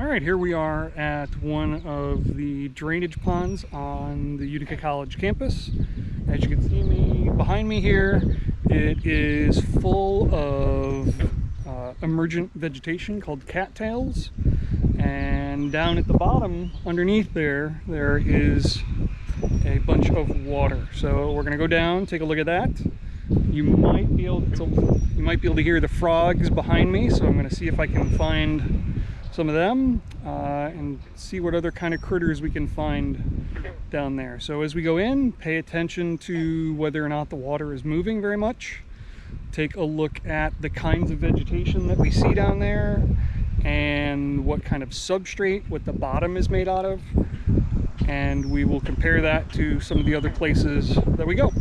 All right, here we are at one of the drainage ponds on the Utica College campus. As you can see behind me here, it is full of emergent vegetation called cattails. And down at the bottom, underneath there is a bunch of water. So we're gonna go down, take a look at that. You might be able to hear the frogs behind me, so I'm gonna see if I can find some of them and see what other kind of critters we can find down there. So as we go in, pay attention to whether or not the water is moving very much. Take a look at the kinds of vegetation that we see down there and what kind of substrate, what the bottom is made out of, and we will compare that to some of the other places that we go.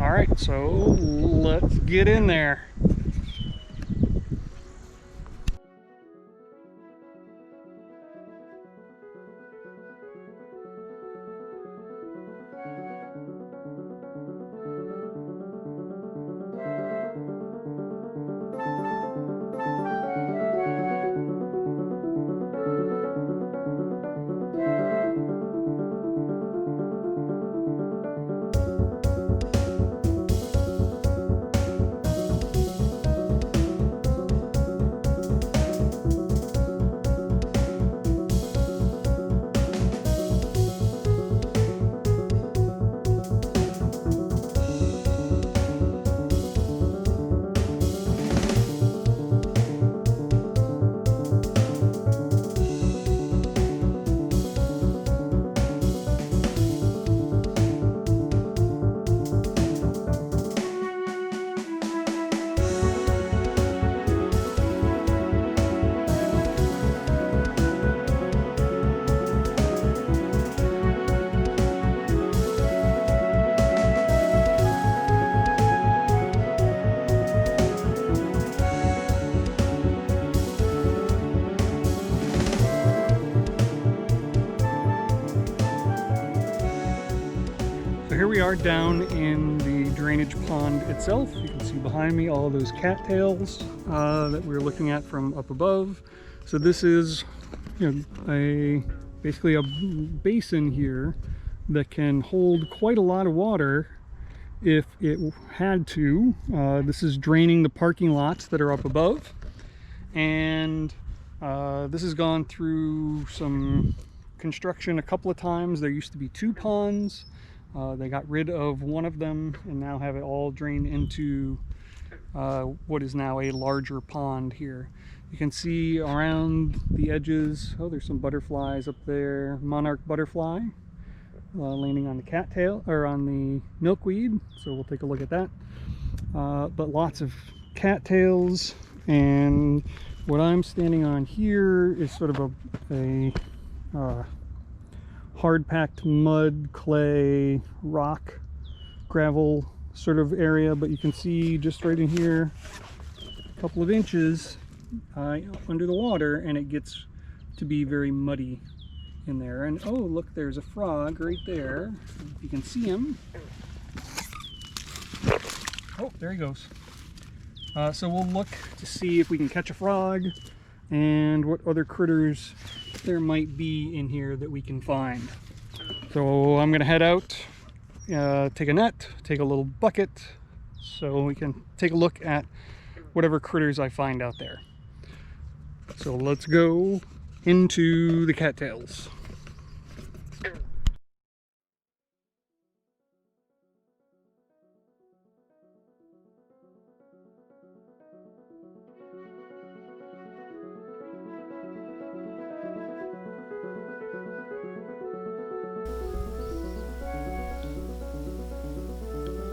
All right, so let's get in there. Here we are down in the drainage pond itself. You can see behind me all of those cattails that we were looking at from up above. So this is, basically a basin here that can hold quite a lot of water if it had to. This is draining the parking lots that are up above, and this has gone through some construction a couple of times. There used to be two ponds. They got rid of one of them and now have it all drained into what is now a larger pond here. You can see around the edges, oh, there's some butterflies up there, monarch butterfly landing on the cattail, or on the milkweed, so we'll take a look at that. But lots of cattails, and what I'm standing on here is sort of a hard-packed mud, clay, rock, gravel sort of area, but you can see just right in here a couple of inches under the water, and it gets to be very muddy in there. And oh, look, there's a frog right there, if you can see him. Oh, there he goes. So we'll look to see if we can catch a frog and what other critters there might be in here that we can find. So I'm gonna head out, take a net, take a little bucket, so we can take a look at whatever critters I find out there. So let's go into the cattails.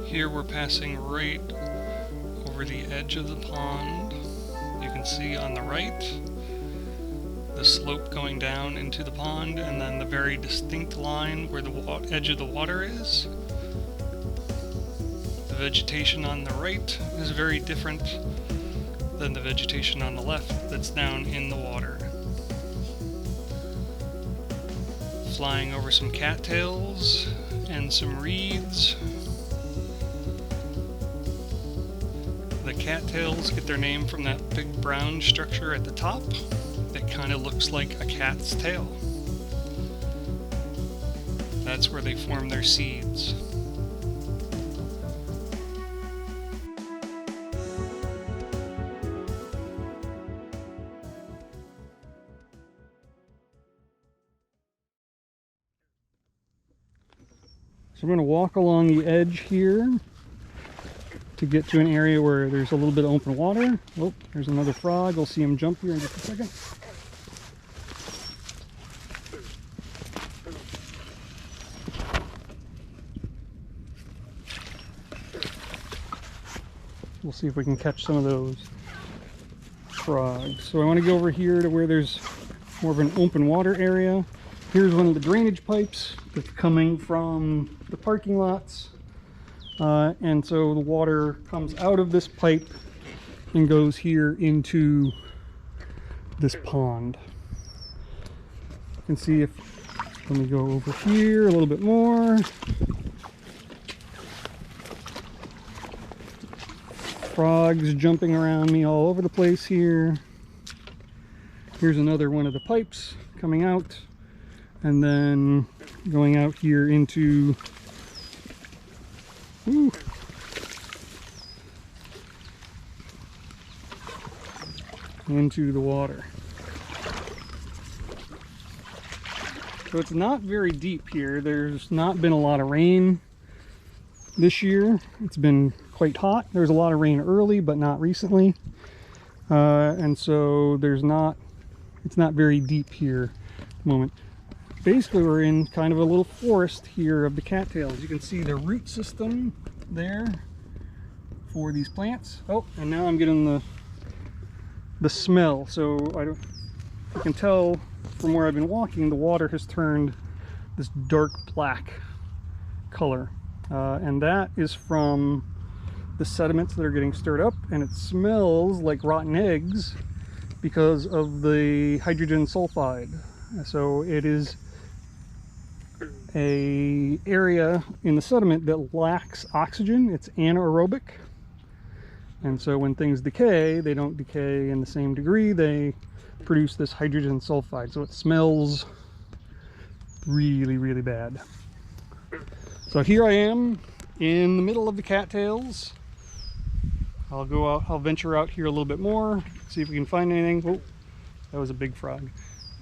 Here we're passing right over the edge of the pond. You can see on the right the slope going down into the pond, and then the very distinct line where the edge of the water is. The vegetation on the right is very different than the vegetation on the left that's down in the water. Flying over some cattails and some reeds. The cattails get their name from that big brown structure at the top. that kind of looks like a cat's tail. That's where they form their seeds. So I'm going to walk along the edge here to get to an area where there's a little bit of open water. Oh, there's another frog. We'll see him jump here in just a second. We'll see if we can catch some of those frogs. So I want to go over here to where there's more of an open water area. Here's one of the drainage pipes that's coming from the parking lots. And so the water comes out of this pipe and goes here into this pond. You can see if, let me go over here a little bit more. Frogs jumping around me all over the place here. Here's another one of the pipes coming out and then going out here into into the water. So it's not very deep here. There's not been a lot of rain this year. It's been quite hot. There's a lot of rain early, but not recently. And so it's not very deep here at the moment. Basically, we're in kind of a little forest here of the cattails. You can see the root system there for these plants. Oh, and now I'm getting the smell. So you can tell from where I've been walking, the water has turned this dark black color. And that is from the sediments that are getting stirred up, and it smells like rotten eggs because of the hydrogen sulfide. So it is a area in the sediment that lacks oxygen. It's anaerobic, and so when things decay, they don't decay in the same degree. They produce this hydrogen sulfide, so it smells really, really bad. So here I am in the middle of the cattails. I'll go out, I'll venture out here a little bit more, see if we can find anything. Oh, that was a big frog.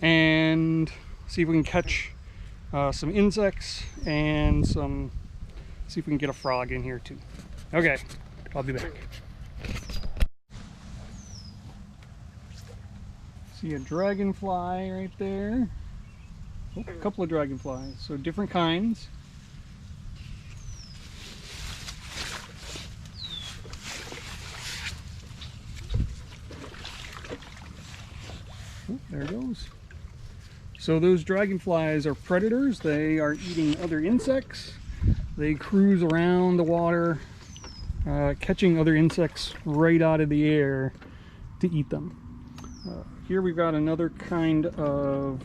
And see if we can catch some insects and see if we can get a frog in here too. Okay, I'll be back. See a dragonfly right there. Oh, a couple of dragonflies, so different kinds. Oh, there it goes. So those dragonflies are predators. They are eating other insects. They cruise around the water, catching other insects right out of the air to eat them. Here we've got another kind of,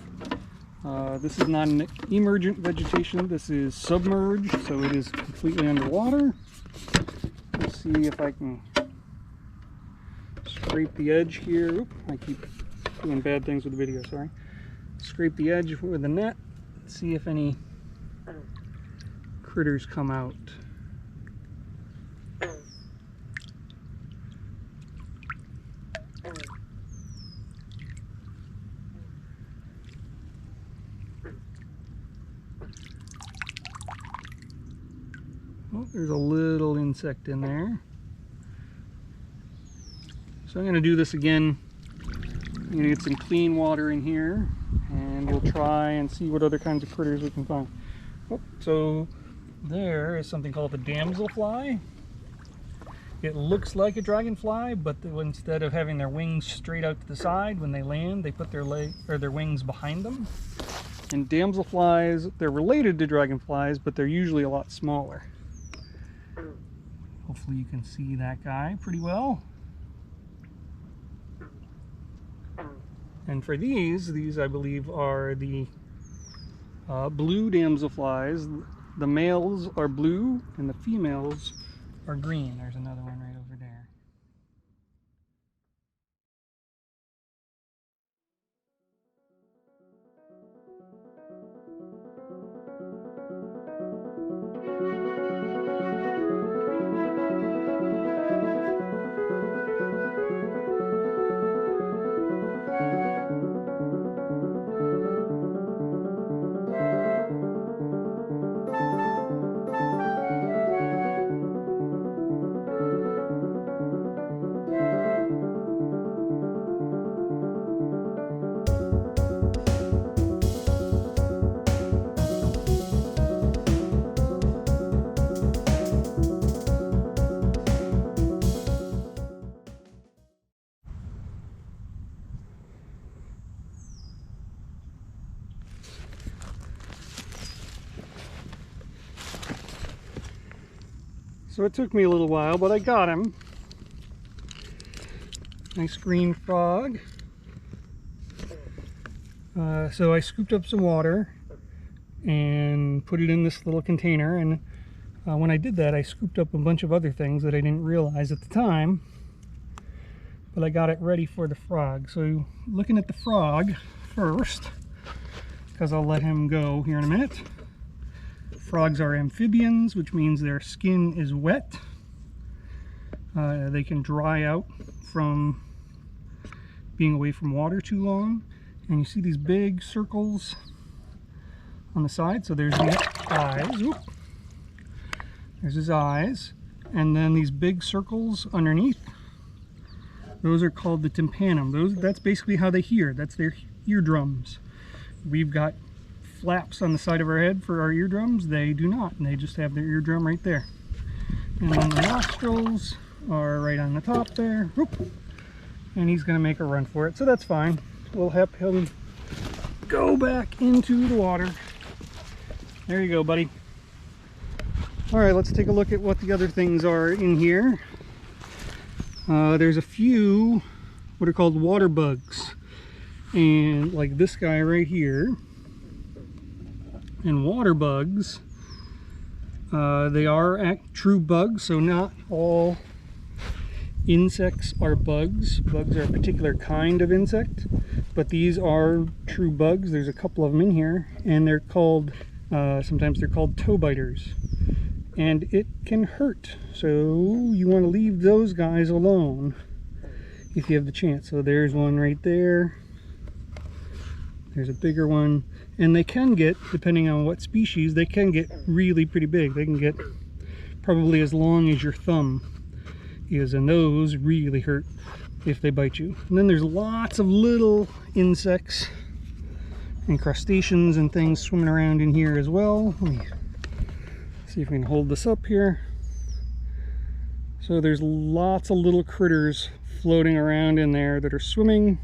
this is not an emergent vegetation, this is submerged, so it is completely underwater. Let's see if I can scrape the edge here. Oop, I keep doing bad things with the video, sorry. Scrape the edge with the net, see if any critters come out. Oh, there's a little insect in there. So I'm going to do this again. I'm going to get some clean water in here, and we'll try and see what other kinds of critters we can find. Oh, so there is something called the damselfly. It looks like a dragonfly, but instead of having their wings straight out to the side, when they land, they put their wings behind them. And damselflies, they're related to dragonflies, but they're usually a lot smaller. Hopefully you can see that guy pretty well. And for these I believe are the blue damselflies. The males are blue and the females are green. There's another one right over there. So it took me a little while, but I got him. Nice green frog. So I scooped up some water and put it in this little container, and when I did that I scooped up a bunch of other things that I didn't realize at the time, but I got it ready for the frog. So looking at the frog first, because I'll let him go here in a minute. Frogs are amphibians, which means their skin is wet. They can dry out from being away from water too long. And you see these big circles on the side. So there's the eyes. Oop. There's his eyes. And then these big circles underneath. Those are called the tympanum. That's basically how they hear. That's their eardrums. We've got flaps on the side of our head for our eardrums. They do not. And they just have their eardrum right there. And then the nostrils are right on the top there. Oop. And he's going to make a run for it. So that's fine. We'll have him go back into the water. There you go, buddy. All right, let's take a look at what the other things are in here. There's a few what are called water bugs, and like this guy right here. And water bugs, they are true bugs, so not all insects are bugs. Bugs are a particular kind of insect, but these are true bugs. There's a couple of them in here, and they're called, sometimes they're called toe biters. And it can hurt, so you want to leave those guys alone if you have the chance. So there's one right there. There's a bigger one. And they can get, depending on what species, they can get really pretty big. They can get probably as long as your thumb is, and those really hurt if they bite you. And then there's lots of little insects and crustaceans and things swimming around in here as well. Let me see if we can hold this up here. So there's lots of little critters floating around in there that are swimming.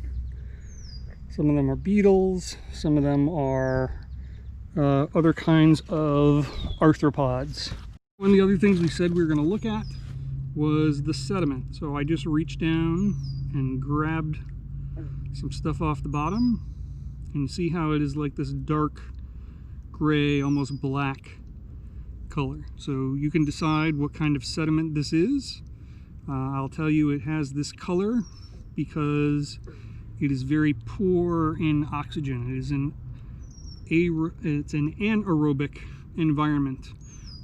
Some of them are beetles, some of them are other kinds of arthropods. One of the other things we said we were going to look at was the sediment. So I just reached down and grabbed some stuff off the bottom, and you see how it is like this dark gray, almost black color. So you can decide what kind of sediment this is. I'll tell you it has this color because it is very poor in oxygen. It's an anaerobic environment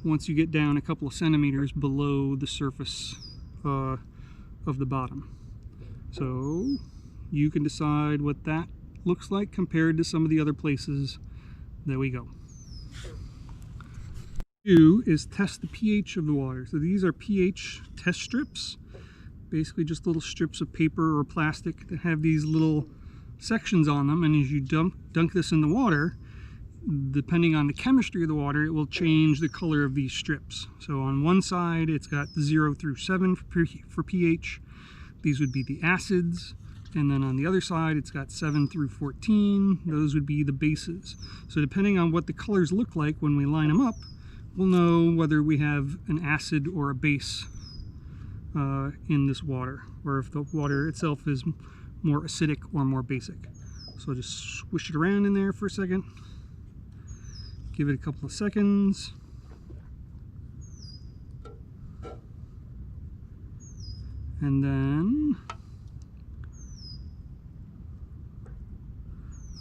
once you get down a couple of centimeters below the surface of the bottom. So you can decide what that looks like compared to some of the other places that we go. Do is test the pH of the water. So these are pH test strips, basically just little strips of paper or plastic that have these little sections on them, and as you dunk this in the water, depending on the chemistry of the water, it will change the color of these strips. So on one side it's got 0 through 7 for pH. These would be the acids. And then on the other side it's got 7 through 14. Those would be the bases. So depending on what the colors look like when we line them up, we'll know whether we have an acid or a base in this water, or if the water itself is more acidic or more basic. So just swish it around in there for a second. Give it a couple of seconds. And then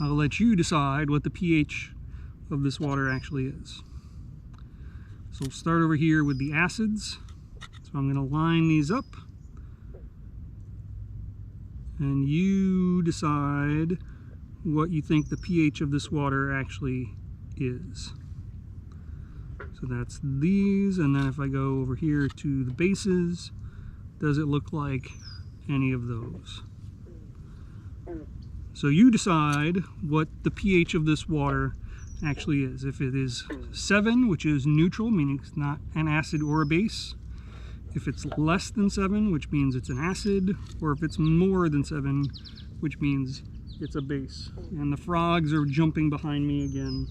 I'll let you decide what the pH of this water actually is. So we'll start over here with the acids. So I'm going to line these up, and you decide what you think the pH of this water actually is. So that's these, and then if I go over here to the bases, does it look like any of those? So you decide what the pH of this water actually is. If it is 7, which is neutral, meaning it's not an acid or a base. If it's less than 7, which means it's an acid, or if it's more than 7, which means it's a base. And the frogs are jumping behind me again.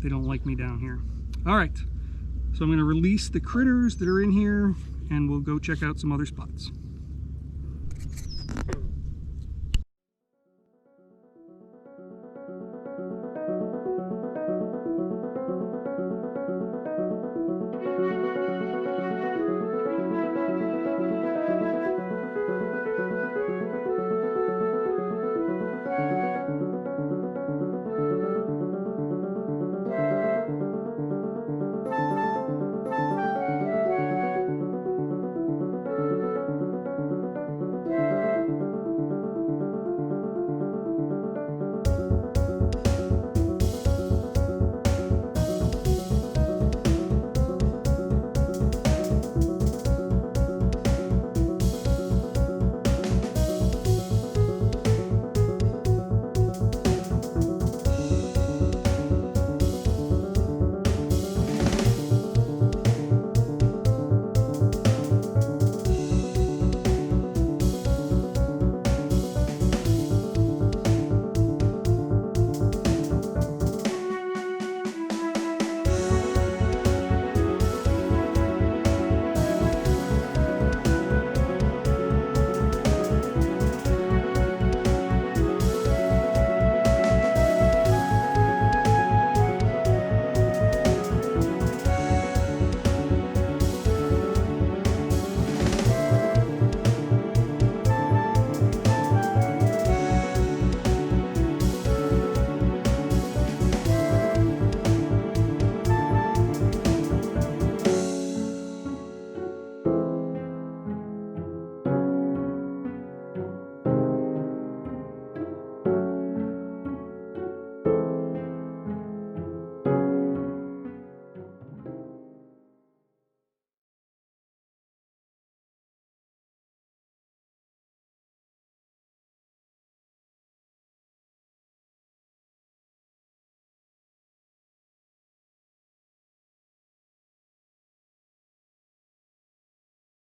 They don't like me down here. All right, So I'm going to release the critters that are in here and we'll go check out some other spots.